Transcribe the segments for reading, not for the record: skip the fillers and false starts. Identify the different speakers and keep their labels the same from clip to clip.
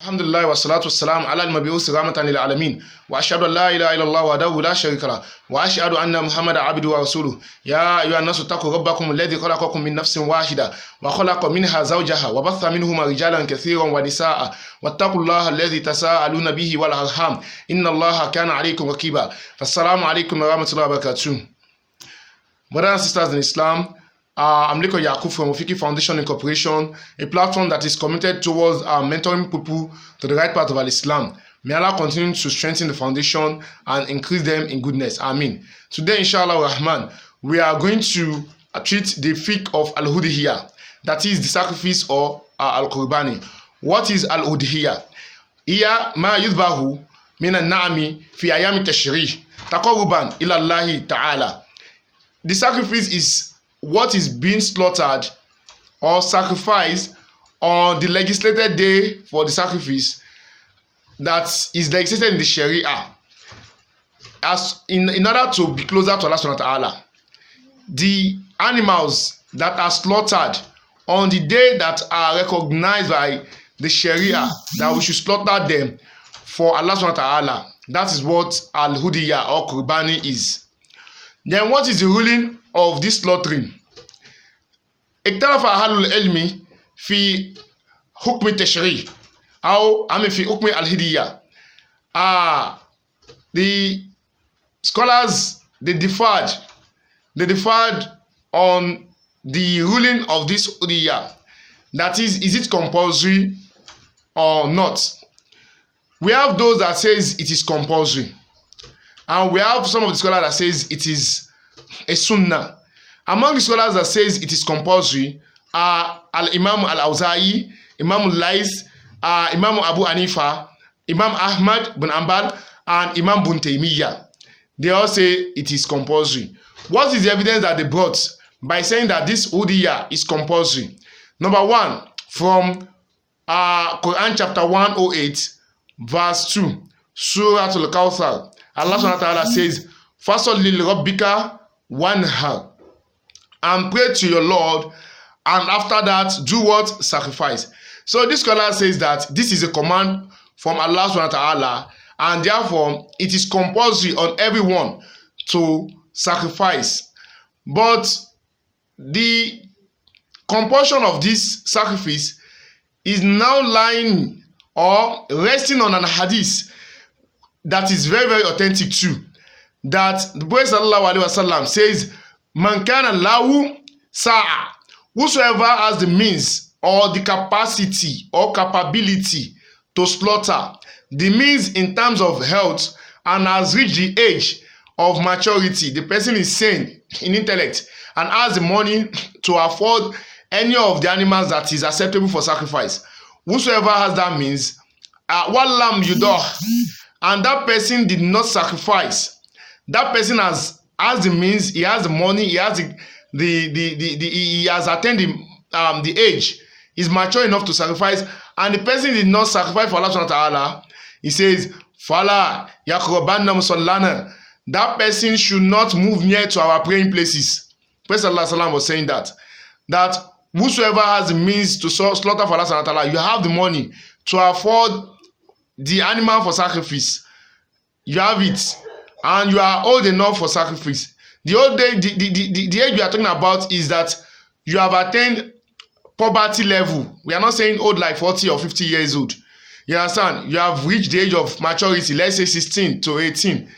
Speaker 1: Alhamdulillah wa salatu wassalam ala al-mabi'us rahmatan lil alamin wa ashhadu an la ilaha illallah wahdahu la sharika lah wa ashhadu anna muhammadan abduhu wa rasuluhu ya ayyuhan nasu taqu rabbakum alladhi khalaqakum min nafsin wahida wa khalaqa minha zawjaha wa batha minhuma rijalan kathiran wa nisaa wattaqullaha alladhi tasaaluna bihi wal arham innallaha kana alaykum raqiba. Assalamu alaykum wa rahmatullahi wa barakatuh. Brothers and sisters in Islam, I'm Liko Yakub from Fiqh Foundation Incorporation, a platform that is committed towards mentoring people to the right path of Islam. May Allah continue to strengthen the foundation and increase them in goodness. Amen. Today, inshallah Rahman, we are going to treat the Fiqh of Udihiyah, that is the sacrifice or Qurbani. What is Udihiyah? Iya ma yudbahu min an-na'ami fi ayami tashri' taqarruban ila Allah ta'ala. The sacrifice is what is being slaughtered or sacrificed on the legislated day for the sacrifice that is legislated in the Sharia, as in order to be closer to Allah subhanahu wa ta'ala. The animals that are slaughtered on the day that are recognized by the Sharia, that we should slaughter them for Allah subhanahu wa ta'ala, that is what al-Udihiyah or Qurbani is. Then what is the ruling of this slaughtering? اختلف أهل العلم في حكم التشريع أو في حكم الهدية. The scholars they differed on the ruling of this udiyah. That is it compulsory or not? We have those that says it is compulsory, and we have some of the scholars that says it is a sunnah. Among the scholars that says it is compulsory are Al-Imam Al-Awza'i, Imam Al-Lais, Imam Abu Hanifa, Imam Ahmad bin Ambal, and Imam bin Taymiyyah. They all say it is compulsory. What is the evidence that they brought by saying that this udiyah is compulsory? Number one, from Quran chapter 108, verse 2, Surah Al-Kawthar. Allah subhanahu wa ta'ala says, "Fasalli li rabbika wanhar," and pray to your Lord, and after that do what? Sacrifice. So this scholar says that this is a command from Allah subhanahu wa ta'ala, and therefore it is compulsory on everyone to sacrifice. But the compulsion of this sacrifice is now lying or resting on an hadith that is very, very authentic too, that the Prophet sallallahu alaihi wasallam says, "Man kana lahu sa'a," whosoever has the means or the capacity or capability to slaughter, the means in terms of health, and has reached the age of maturity, the person is sane in intellect and has the money to afford any of the animals that is acceptable for sacrifice. Whosoever has that means, walam yudah, and that person did not sacrifice, that person has the means, he has the money, he has he has attained the age, is mature enough to sacrifice, and the person did not sacrifice for Allah subhanahu wa ta'ala. He says, "Fala yaqrabanna musallana," that person should not move near to our praying places. Prophet sallallahu alaihi wasallam was saying that whosoever has the means to slaughter for Allah subhanahu wa ta'ala, you have the money to afford the animal for sacrifice, you have it, and you are old enough for sacrifice. The old age, the age we are talking about is that you have attained poverty level. We are not saying old like 40 or 50 years old. You understand? You have reached the age of maturity, let's say 16 to 18,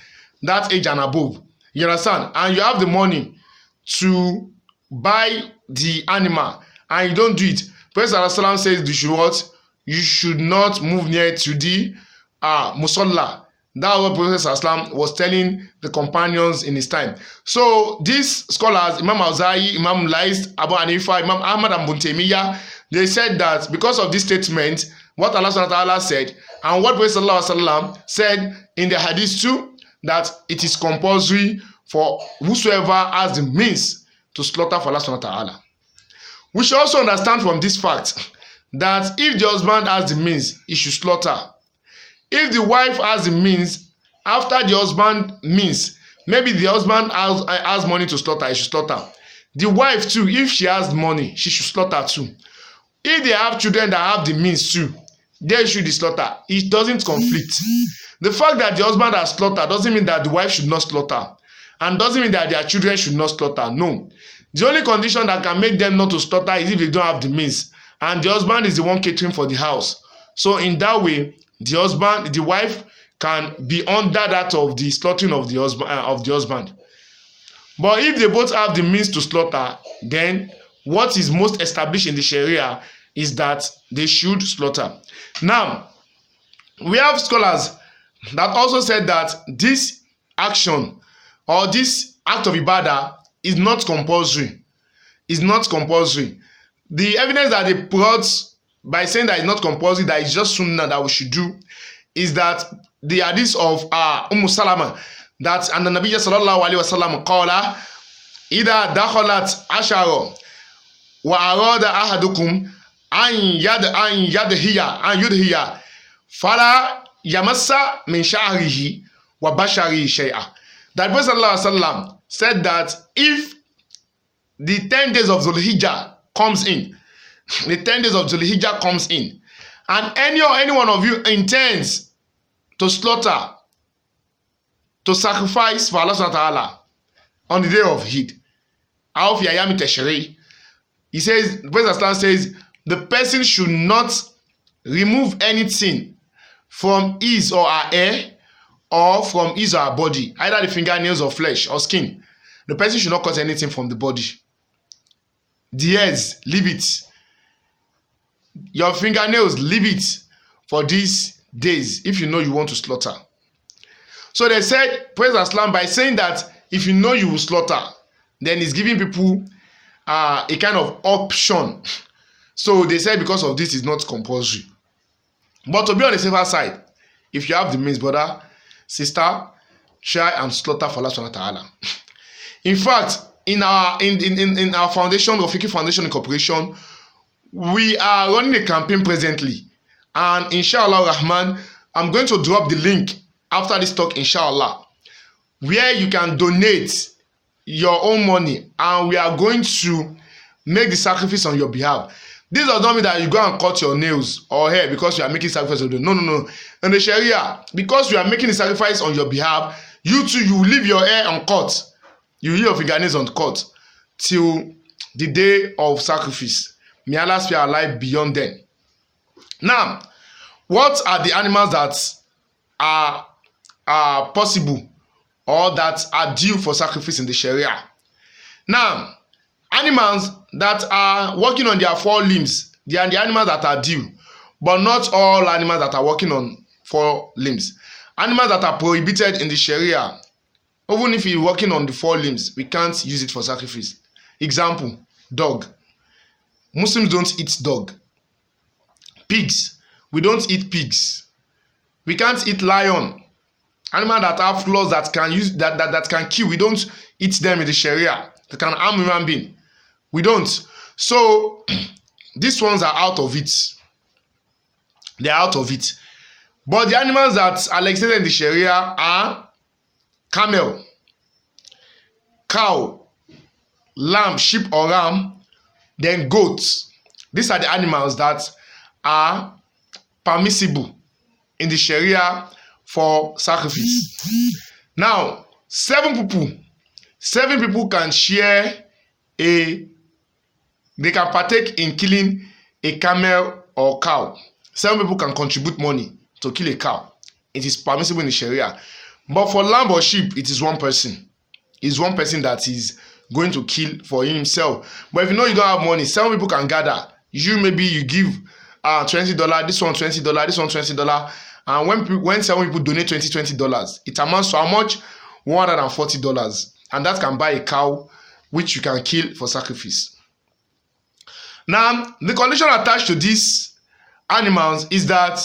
Speaker 1: that age and above. You understand? And you have the money to buy the animal, and you don't do it. Prophet ﷺ says you should what? You should not move near to the musalla. That's what Prophet ﷺ was telling the companions in his time. So these scholars, Imam Al-Awza'i, Imam Lais, Abu Hanifa, Imam Ahmad and Ibn Taymiyyah, they said that because of this statement, what Allah subhanahu wa ta'ala said, and what Prophet ﷺ said in the hadith too, that it is compulsory for whosoever has the means to slaughter for Allah subhanahu wa ta'ala. We should also understand from this fact that if the husband has the means, he should slaughter. If the wife has the means, after the husband means, maybe the husband has money to slaughter, he should slaughter. The wife too, if she has money, she should slaughter too. If they have children that have the means too, they should slaughter. It doesn't conflict. The fact that the husband has slaughtered doesn't mean that the wife should not slaughter, and doesn't mean that their children should not slaughter. No. The only condition that can make them not to slaughter is if they don't have the means, and the husband is the one catering for the house. So in that way, the wife can be under that of the slaughtering of the husband. But if they both have the means to slaughter, then what is most established in the Sharia is that they should slaughter. Now, we have scholars that also said that this action or this act of ibadah is not compulsory. It's not compulsory. The evidence that they brought by saying that it's not compulsory, that it's just sunnah that we should do, is that the hadith of Salama, that and the Nabi sallallahu alaihi wasallam qala idha dakhalat ashara wa arada ahadukum an yudhiya fala yamassa min sha'rihi wa basharihi shay'a. That Prophet sallallahu alaihi wasallam said that if the 10 days of Zulhijjah comes in, and any one of you intends to slaughter, to sacrifice for Allah subhanahu wa ta'ala on the day of Eid, Auf Yayam Tashri, he says, the Prophet says, the person should not remove anything from his or her hair or from his or her body, either the fingernails or flesh or skin. The person should not cut anything from the body. The hairs, leave it. Your fingernails, leave it for these days if you know you want to slaughter. So they said, praise Islam, by saying that if you know you will slaughter, then it's giving people a kind of option. So they said because of this, it's not compulsory. But to be on the safer side, if you have the means, brother, sister, try and slaughter for Allah subhanahu wa ta'ala. In fact, in our foundation, the Fiqh Foundation Incorporation, we are running a campaign presently, and inshallah Rahman, I'm going to drop the link after this talk, inshallah, where you can donate your own money, and we are going to make the sacrifice on your behalf. This does not mean that you go and cut your nails or hair because you are making sacrifice on them. No. In the Sharia, because you are making the sacrifice on your behalf, you too, you leave your hair uncut. You leave your fingernails uncut till the day of sacrifice. May Allah spare our life beyond then. Now, what are the animals that are possible or that are due for sacrifice in the Sharia? Now, animals that are walking on their 4 limbs, they are the animals that are due, but not all animals that are walking on 4 limbs. Animals that are prohibited in the Sharia, even if you're walking on the 4 limbs, we can't use it for sacrifice. Example, dog. Muslims don't eat dog. Pigs, we don't eat pigs. We can't eat lion. Animals that have claws that can use that can kill, we don't eat them in the Sharia. They can harm human being. We don't. So these ones are out of it. They are out of it. But the animals that are legislated in the Sharia are camel, cow, lamb, sheep or ram, then goats. These are the animals that are permissible in the Sharia for sacrifice. Now, 7 people can share they can partake in killing a camel or cow. 7 people can contribute money to kill a cow. It is permissible in the Sharia. But for lamb or sheep, it is one person. It's one person that is going to kill for himself. But if you know you don't have money, 7 people can gather. Maybe you give $20, this one $20, this one $20. And when 7 people donate $20, it amounts to how much? $140. And that can buy a cow which you can kill for sacrifice. Now, the condition attached to these animals is that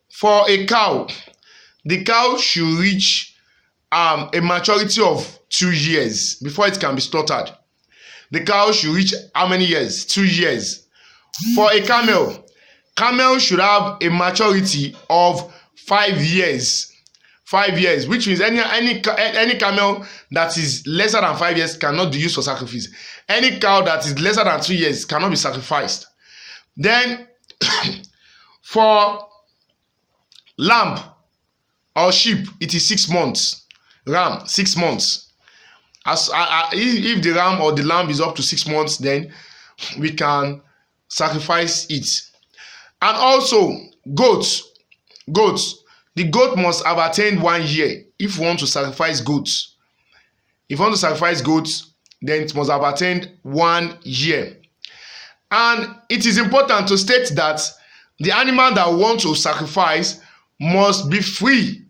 Speaker 1: for a cow, the cow should reach a maturity of 2 years before it can be slaughtered. The cow should reach how many years? 2 years. For a camel should have a maturity of 5 years. 5 years, which means any camel that is lesser than 5 years cannot be used for sacrifice. Any cow that is lesser than 2 years cannot be sacrificed. Then, For lamb or sheep, it is 6 months. Ram, 6 months. If the ram or the lamb is up to 6 months, then we can sacrifice it. And also goats. The goat must have attained 1 year if you want to sacrifice goats. If you want to sacrifice goats, then it must have attained 1 year. And it is important to state that the animal that we want to sacrifice must be free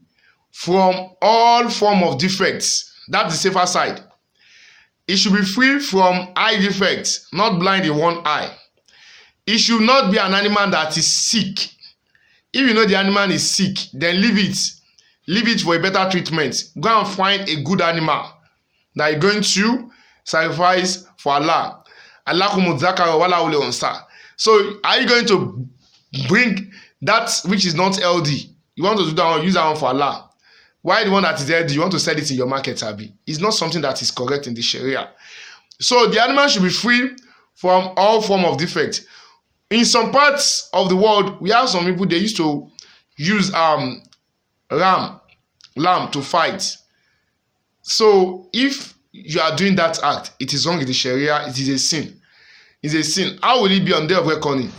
Speaker 1: from all form of defects. That's the safer side. It should be free from eye defects, not blind in one eye. It should not be an animal that is sick. If you know the animal is sick, then leave it. Leave it for a better treatment. Go and find a good animal that you're going to sacrifice for Allah. So are you going to bring that which is not healthy? You want to do that one, use that one for Allah. Why the one that is healthy, you want to sell it in your market, Abi? It's not something that is correct in the Sharia. So the animal should be free from all form of defect. In some parts of the world, we have some people, they used to use lamb to fight. So if you are doing that act, it is wrong in the Sharia, it is a sin. It's a sin. How will it be on the day of reckoning?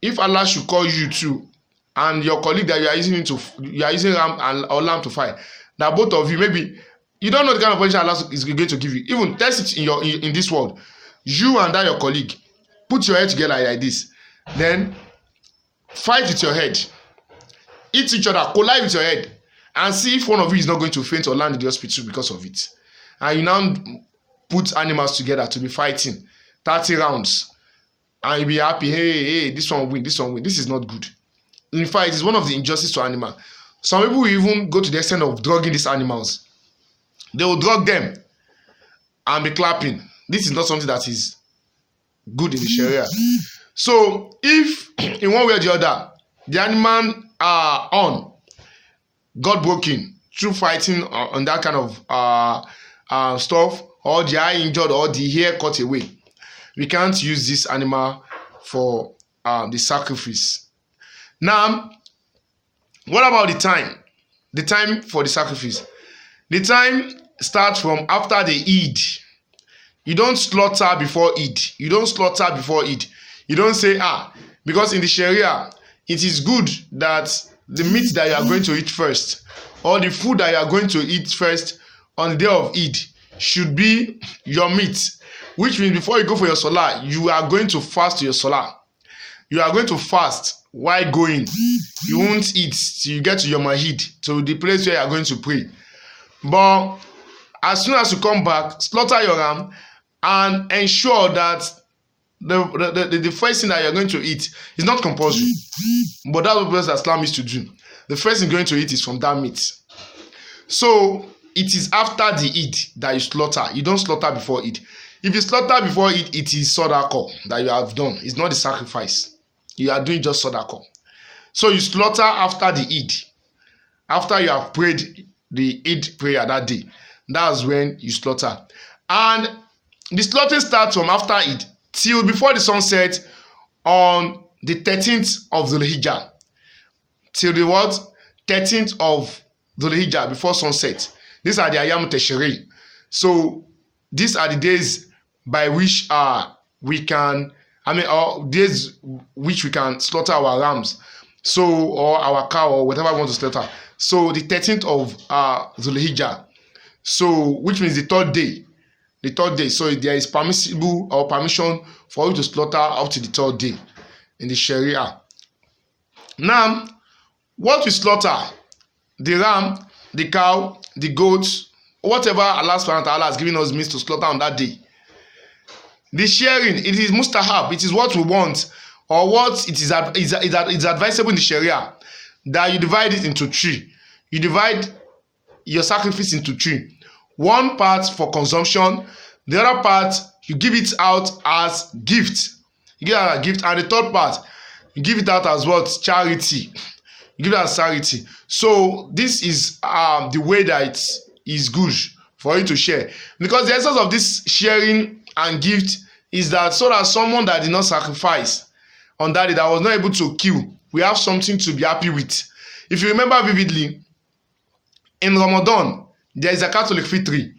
Speaker 1: If Allah should call you to, and your colleague that you are using ram or lamb to fight, that both of you, maybe you don't know the kind of punishment Allah is going to give you. Even test it in this world. You and that your colleague, put your head together like this. Then fight with your head. Eat each other, collide with your head, and see if one of you is not going to faint or land in the hospital because of it. And you now put animals together to be fighting 30 rounds. And you'll be happy, hey, this one win, this one win. This is not good. In fact, it is one of the injustice to animals. Some people will even go to the extent of drugging these animals. They will drug them and be clapping. This is not something that is good in the Sharia. So, if in one way or the other, the animal got broken through fighting on that kind of stuff, or the eye injured, or the hair cut away, we can't use this animal for the sacrifice. Now, what about the time? The time for the sacrifice. The time starts from after the Eid. You don't slaughter before Eid. You don't slaughter before Eid. You don't say, because in the Sharia, it is good that the meat that you are going to eat first, or the food that you are going to eat first on the day of Eid, should be your meat. Which means before you go for your salah, you are going to fast your salah. You are going to fast while going. You won't eat till you get to your mahid, to the place where you are going to pray. But as soon as you come back, slaughter your ram and ensure that the first thing that you are going to eat is not compulsory. But that's what Islam is to do. The first thing you're going to eat is from that meat. So it is after the Eid that you slaughter. You don't slaughter before Eid. If you slaughter before Eid, it is sadaqah that you have done. It's not the sacrifice. You are doing just sadaqah. So you slaughter after the Eid. After you have prayed the Eid prayer that day. That's when you slaughter. And the slaughter starts from after Eid till before the sunset on the 13th of Dhul Hijjah. Till the what? 13th of Dhul Hijjah, before sunset. These are the Ayam Teshri. So these are the days by which we can, days which we can slaughter our rams, so, or our cow, or whatever we want to slaughter. So the 13th of Dhul Hijjah, so which means the third day. The third day. So there is permissible or permission for you to slaughter up to the third day in the Sharia. Now, what we slaughter, the ram, the cow, the goat, whatever Allah subhanahu wa ta'ala has given us means to slaughter on that day. The sharing, it is mustahab, it is what we want, or what it is advisable in the Sharia, that you divide it into three. You divide your sacrifice into three. One part for consumption, the other part you give it out as gift. You give it as a gift, and the third part you give it out as what? Charity. You give it as charity. So this is the way that it is good for you to share, because the essence of this sharing and gift is that so that someone that did not sacrifice on that day, that was not able to kill, we have something to be happy with. If you remember vividly, in Ramadan, there is a Catholic fitri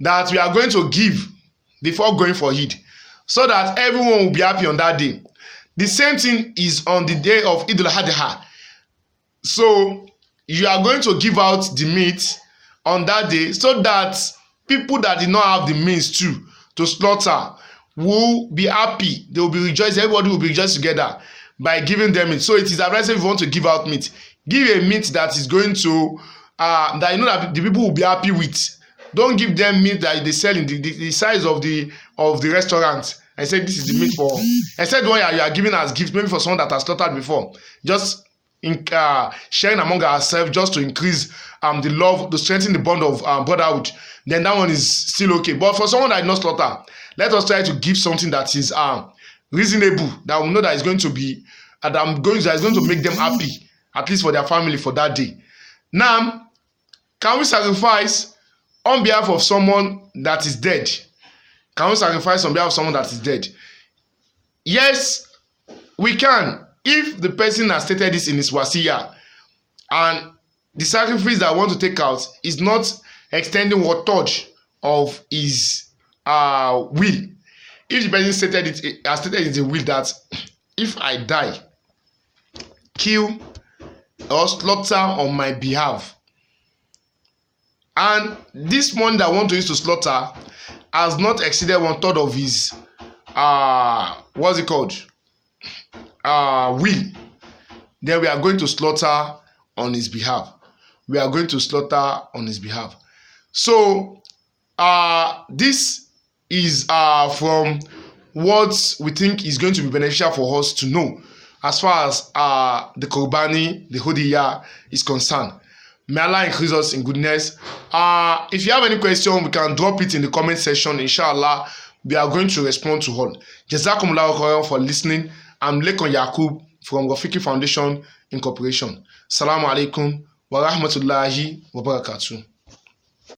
Speaker 1: that we are going to give before going for Eid, so that everyone will be happy on that day. The same thing is on the day of Eid al-Adha. So you are going to give out the meat on that day, so that people that did not have the means to slaughter will be happy. They will be rejoicing. Everybody will be rejoicing together by giving them meat. So it is advisable if you want to give out meat, give a meat that is going to that you know that the people will be happy with. Don't give them meat that they sell in the size of the restaurant. I said this is the meat for. I said one you are giving as gift, maybe for someone that has slaughtered before. Just sharing among ourselves, just to increase the love, to strengthen the bond of brotherhood. Then that one is still okay. But for someone that did not slaughter, let us try to give something that is reasonable, that we know that is going to be that is going to make them happy, at least for their family for that day. Now, can we sacrifice on behalf of someone that is dead? Can we sacrifice on behalf of someone that is dead? Yes, we can. If the person has stated this in his wasiya, and the sacrifice that I want to take out is not extending one touch of his will. If the person stated it, has stated in the will that if I die, kill or slaughter on my behalf, and this one that I want to use to slaughter has not exceeded 1/3 of his what's it called? Will, then we are going to slaughter on his behalf. We are going to slaughter on his behalf. So this is from what we think is going to be beneficial for us to know as far as the Qurbani, the Udihiyah is concerned. May Allah increase us in goodness. If you have any question, we can drop it in the comment section. Inshallah, we are going to respond to all. Jazakumullahu khairan for listening. I'm Lekon Yakub from Rafiki Foundation Incorporation. Assalamu alaikum wa rahmatullahi wa barakatuh.